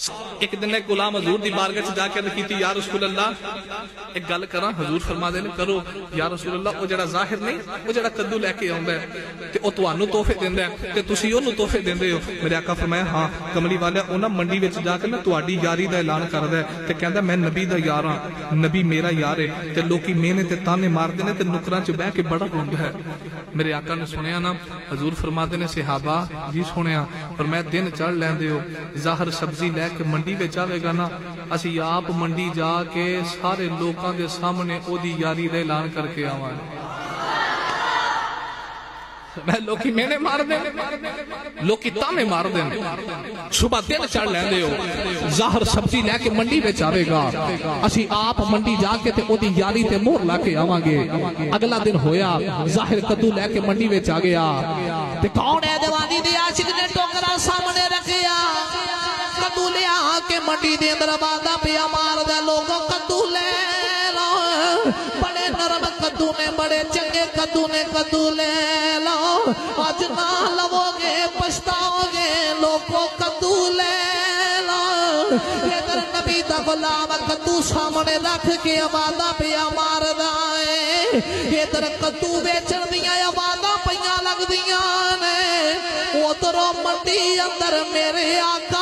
ایک دن ایک غلام حضور دی بارگاہ چ جا کے کیتی یا رسول اللہ ایک گل کراں حضور فرما دے نے کرو یا رسول اللہ او جڑا ظاہر نہیں او جڑا کدو لے کے آوندا ہے تے او تانوں تحفے دیندا ہے تے تسی اونوں تحفے دیندے ہو میرے آقا فرمایا ہاں کملی والے او نا منڈی وچ جا کے نا تہاڈی یاری دا اعلان کردا ہے تے کہندا میں نبی دا یار ہاں نبی میرا یار ہے تے لوکی مینے تے تانے ماردے نے تے نکراں چ بیٹھ کے بڑا روندا ہے میرے آقا نے سنیا نا حضور فرماتے نے صحابہ جی سنیا فرمایا دن چڑھ لیندے ہو ظاہر سبزی لے کے منڈی وچ آوے گا نا اسی آپ منڈی جا کے سارے لوکاں دے سامنے او دی یاری دا اعلان کر کے آواں میں لوکی میں نے مار دیں لوکی تانے مار دیں صبح دن چڑھ لیندے ہو ظاہر سبزی لے کے منڈی وچ آوے گا اسی آپ منڈی جا کے تے او دی یاری تے مہر لا کے آواں گے اگلا دن ہویا ظاہر کدو لے کے منڈی وچ آ گیا تے کون ہے دیوانی دی عاشق نے ٹوکرا سامنے رکھیا کدو لیا کے منڈی دے اندر آبادا پیا مار دے لوگوں کدو لے لو بڑے نرم کدو نے بڑے چنگے کدو نے کدو لے لو آج نہ لو گے پچھتاؤ گے لوگوں کدو لے لو ادھر نبی دا غلام کدو سامنے رکھ کے آبادا پیا مار دے ادھر کدو بیچن دیاں آبادا پیا لگ دیاں نے ادھروں منڈی اندر میرے آقا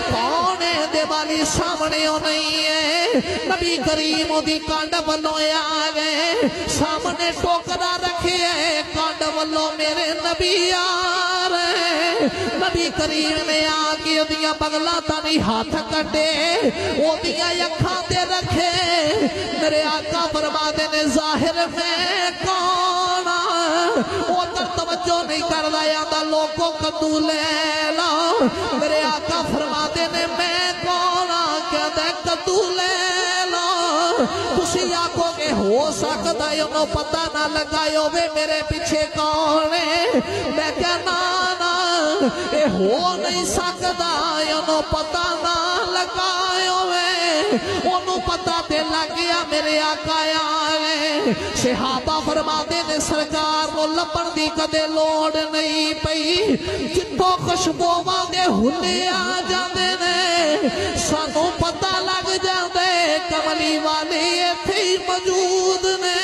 کون ہے دیوالی سامنے ہو نہیں ہے نبی کریم دی کانڈ بلوں آگئے سامنے ٹوکرا رکھے ہے کانڈ بلوں میرے نبی آ رہے نبی کریم نے آگے دیا بغلا تانی ہاتھ کٹے وہ دیا یکھاں دے رکھے میرے آقا فرماتے نے ظاہر میں کون وہ تر توجہ نہیں کر رہا دا لوگوں کدو لے لو میرے آقا فرماتے نے میں کونا کہتا ہے کدو لے لو تسی آنکھوں کے ہو سکتا ہے انہوں پتہ نہ لگائے ہوئے میرے پیچھے کون ہے میں کہنا نا اے ہو نہیں سکتا انہوں پتہ نہ لگائے ہوئے انہوں پتہ تے لگ گیا میرے آقا آئے صحابہ فرماتے نے سرکار کو لپن دی کدے لوڑ نہیں پئی جتوں خوشبو واندے ہنے آ جاندے نے سانوں پتہ لگ جاندے کملی والے ایتھے موجود نے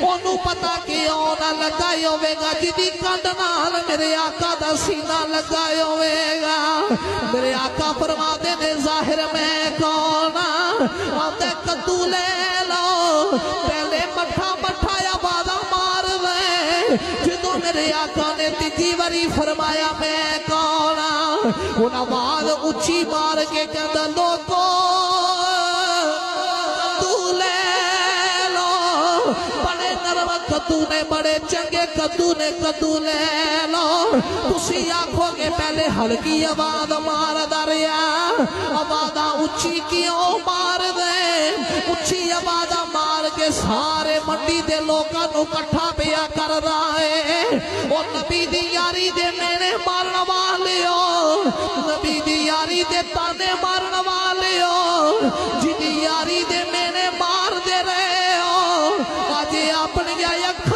انہوں پتہ کیوں نہ لگائے ہوئے گا جدی کانڈ نال میرے آقا دا سینہ لگائے ہوئے گا میرے آقا فرماتے نے ظاہر میں کونا آتے کدو لے لو پہلے مٹھا مٹھایا بادا مار دے جدو میرے آقا نے تیجی وری فرمایا میں کونا ان آواز اچھی مار کے کہتا لوگو کدو لے لو بڑے نرم کدو نے بڑے چنگے کدو نے کدو لے لو تسی آنکھوں کے پہلے ہلکی آواز مار دریا آواز اچھی کیوں مار دے اچھی آواز مار کے سارے منڈی دے لوگاں نو کٹھا پیا کر رہا ہے اور نبی دی یاری دے مینے مارن والے ہو نبی دی یاری دے تانے مارن والے ہو جی دی یاری دے مینے مار دے رہے ہو آج اپنے یک